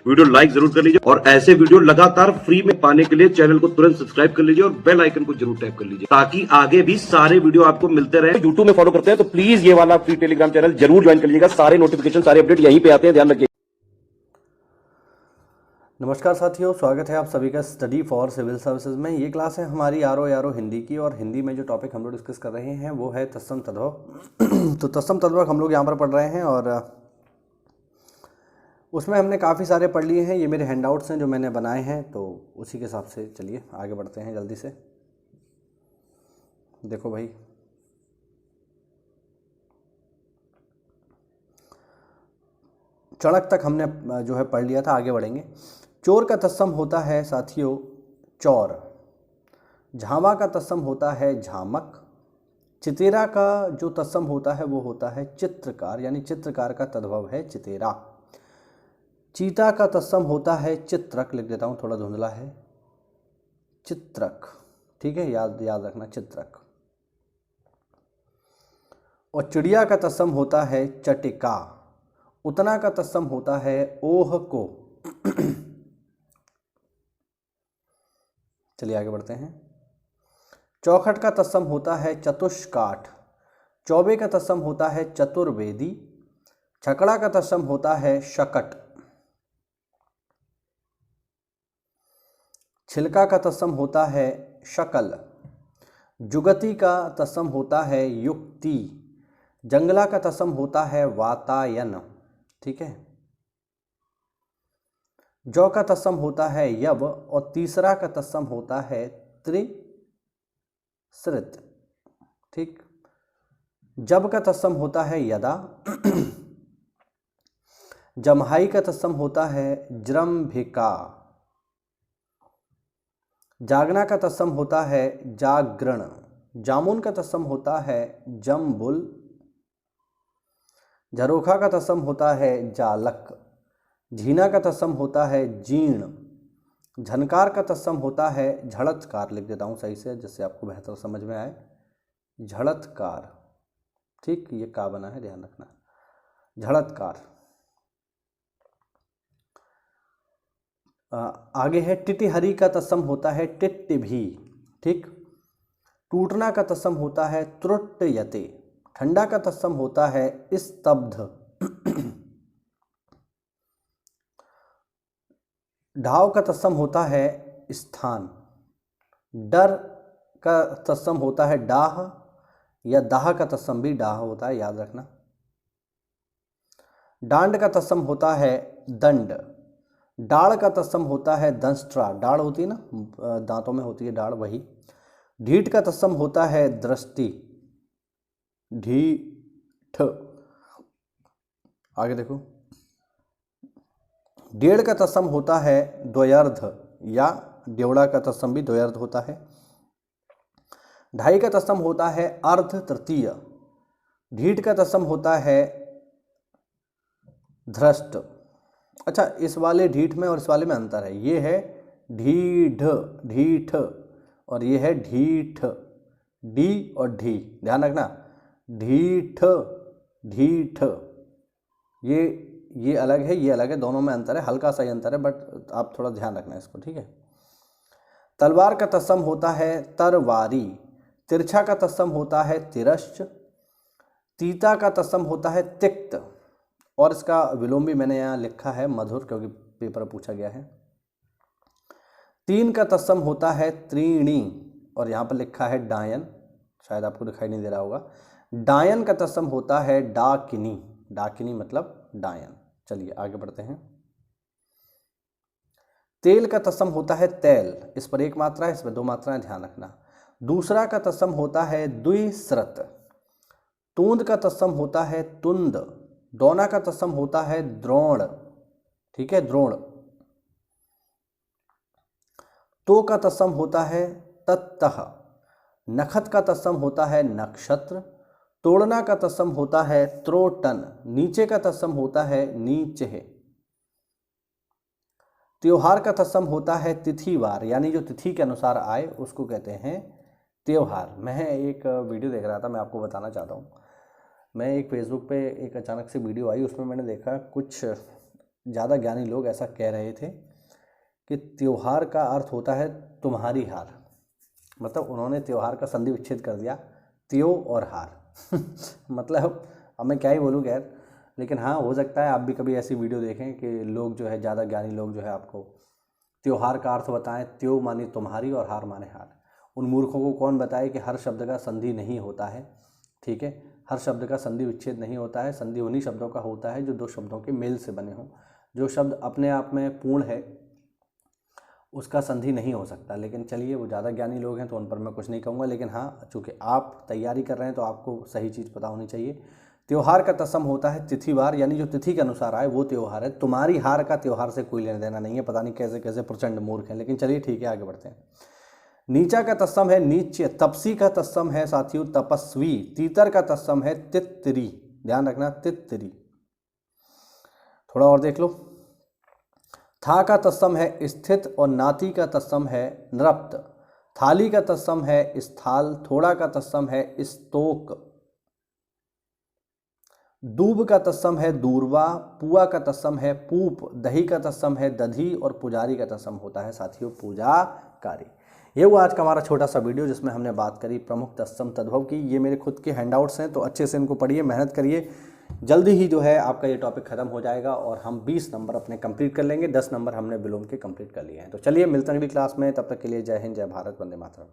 Video like जरूर कर लीजिए और ऐसे वीडियो लगातार फ्री में पाने के लिए चैनल को तुरंत सब्सक्राइब कर लीजिए और बेल आइकन को जरूर टैप कर लीजिए ताकि आगे भी सारे वीडियो आपको मिलते रहे। यूट्यूब में फॉलो करते हैं तो प्लीज ये वाला फ्री टेलीग्राम चैनल जरूर ज्वाइन कर लीजिएगा। सारे नोटिफिकेशन सारे अपडेट यहीं पे आते हैं, ध्यान रखिए। नमस्कार साथियों, स्वागत है आप सभी का स्टडी फॉर सिविल सर्विसेज में। ये क्लास है हमारी आरो हिंदी की और हिंदी में जो टॉपिक हम लोग डिस्कस कर रहे हैं वो है तत्सम तद्भव। तो तत्सम तद्भव हम लोग यहाँ पर पढ़ रहे हैं और उसमें हमने काफ़ी सारे पढ़ लिए हैं। ये मेरे हैंडआउट्स हैं जो मैंने बनाए हैं, तो उसी के हिसाब से चलिए आगे बढ़ते हैं जल्दी से। देखो भाई, चणक तक हमने जो है पढ़ लिया था, आगे बढ़ेंगे। चोर का तत्सम होता है साथियों चौर, झामा का तत्सम होता है झामक, चितेरा का जो तत्सम होता है वो होता है चित्रकार, यानी चित्रकार का तद्भव है चितेरा। चीता का तत्सम होता है चित्रक, लिख देता हूँ थोड़ा धुंधला है, चित्रक, ठीक है, याद रखना चित्रक। और चिड़िया का तत्सम होता है चटिका, उतना का तत्सम होता है ओह को। चलिए आगे बढ़ते हैं। चौखट का तत्सम होता है चतुष्काठ, चौबे का तत्सम होता है चतुर्वेदी, छकड़ा का तत्सम होता है शकट, छिलका का तत्सम होता है शकल, जुगति का तत्सम होता है युक्ति, जंगला का तत्सम होता है वातायन, ठीक है। जौ का तत्सम होता है यव और तीसरा का तत्सम होता है त्रिसृत, ठीक। जब का तत्सम होता है यदा, जम्हाई का तत्सम होता है जृंभिका, जागना का तत्सम होता है जागरण, जामुन का तत्सम होता है जम्बुल, झरोखा का तत्सम होता है जालक, झीना का तत्सम होता है जीर्ण, झनकार का तत्सम होता है झड़तकार, लिख देता हूँ सही से जिससे आपको बेहतर समझ में आए, झड़तकार, ठीक, ये का बना है ध्यान रखना, झड़तकार। आगे है टिटिहरी का तत्सम होता है टिट्टिभी, ठीक। टूटना का तत्सम होता है त्रुट्यते, ठंडा का तत्सम होता है स्तब्ध, ढाव का तत्सम होता है स्थान, डर का तत्सम होता है डाह या दाह का तत्सम भी डाह होता है, याद रखना। डांड का तत्सम होता है दंड, डाड़ का तत्सम होता है दंष्ट्रा, डाड़ होती है ना दांतों में होती है डाड़, वही। ढीठ का तत्सम होता है दृष्टि, ढीठ। आगे देखो, डेढ़ का तत्सम होता है द्वयर्ध या डेवड़ा का तत्सम भी द्वयर्ध होता है। ढाई का तत्सम होता है अर्ध तृतीय, ढीठ का तत्सम होता है धृष्ट। अच्छा, इस वाले ढीठ में और इस वाले में अंतर है, ये है ढीढ़ ढीठ और ये है ढीठ, डी और ढी, ध्यान रखना, ढीठ ढीठ, ये अलग है, ये अलग है, दोनों में अंतर है, हल्का सा ही अंतर है, बट आप थोड़ा ध्यान रखना इसको, ठीक है। तलवार का तत्सम होता है तरवारी, तिरछा का तत्सम होता है तिरश्च, तीता का तत्सम होता है तिक्त और इसका विलोम भी मैंने यहाँ लिखा है मधुर, क्योंकि पेपर पूछा गया है। तीन का तत्सम होता है त्रीणी और यहाँ पर लिखा है डायन, शायद आपको दिखाई नहीं दे रहा होगा। डायन का तत्सम होता है डाकिनी, डाकिनी मतलब डायन। चलिए आगे बढ़ते हैं। तेल का तत्सम होता है तैल, इस पर एक मात्रा है, इस पर दो मात्राएं, ध्यान रखना। दूसरा का तत्सम होता है द्विस्रत, तूंद का तत्सम होता है तुंद, दोना का तत्सम होता है द्रोण, ठीक है, द्रोण। तो का तत्सम होता है तत्तः, नखत का तत्सम होता है नक्षत्र, तोड़ना का तत्सम होता है त्रोटन, नीचे का तत्सम होता है नीचे। त्योहार का तत्सम होता है तिथिवार, यानी जो तिथि के अनुसार आए उसको कहते हैं त्योहार। मैं एक वीडियो देख रहा था, मैं आपको बताना चाहता हूँ। मैं एक फेसबुक पे एक अचानक से वीडियो आई, उसमें मैंने देखा कुछ ज़्यादा ज्ञानी लोग ऐसा कह रहे थे कि त्योहार का अर्थ होता है तुम्हारी हार। मतलब उन्होंने त्योहार का संधि विच्छेद कर दिया, त्यो और हार मतलब अब मैं क्या ही बोलूँ खैर, लेकिन हाँ हो सकता है आप भी कभी ऐसी वीडियो देखें कि लोग जो है, ज़्यादा ज्ञानी लोग जो है आपको त्योहार का अर्थ बताएं, त्यो माने तुम्हारी और हार माने हार। उन मूर्खों को कौन बताए कि हर शब्द का संधि नहीं होता है, ठीक है, हर शब्द का संधि विच्छेद नहीं होता है। संधि उन्हीं शब्दों का होता है जो दो शब्दों के मेल से बने हों। जो शब्द अपने आप में पूर्ण है उसका संधि नहीं हो सकता। लेकिन चलिए, वो ज़्यादा ज्ञानी लोग हैं तो उन पर मैं कुछ नहीं कहूँगा, लेकिन हाँ चूँकि आप तैयारी कर रहे हैं तो आपको सही चीज़ पता होनी चाहिए। त्योहार का तत्सम होता है तिथिवार, यानी जो तिथि के अनुसार आए वो त्यौहार है। तुम्हारी हार का त्योहार से कोई लेना देना नहीं है। पता नहीं कैसे कैसे प्रचंड मूर्ख हैं, लेकिन चलिए ठीक है, आगे बढ़ते हैं। नीचा का तत्सम है नीच्य, तपसी का तत्सम है साथियों तपस्वी, तीतर का तत्सम है तित्तरी, ध्यान रखना तित्तरी। थोड़ा और देख लो। था का तत्सम है स्थित और नाती का तत्सम है नृप्त। थाली का तत्सम है स्थाल, थोड़ा का तत्सम है स्तोक। दूब का तत्सम है दूरवा, पुआ का तत्सम है पूप, दही का तत्सम है दधी और पुजारी का तत्सम होता है साथियों पूजाकारी। ये हुआ आज का हमारा छोटा सा वीडियो जिसमें हमने बात करी प्रमुख तत्सम तद्भव की। ये मेरे खुद के हैंडआउट्स हैं तो अच्छे से इनको पढ़िए, मेहनत करिए। जल्दी ही जो है आपका ये टॉपिक खत्म हो जाएगा और हम 20 नंबर अपने कंप्लीट कर लेंगे। 10 नंबर हमने विलोम के कंप्लीट कर लिए हैं। तो चलिए मिलते हैं अगली क्लास में, तब तक के लिए जय हिंद, जय भारत, वंदे मातरम।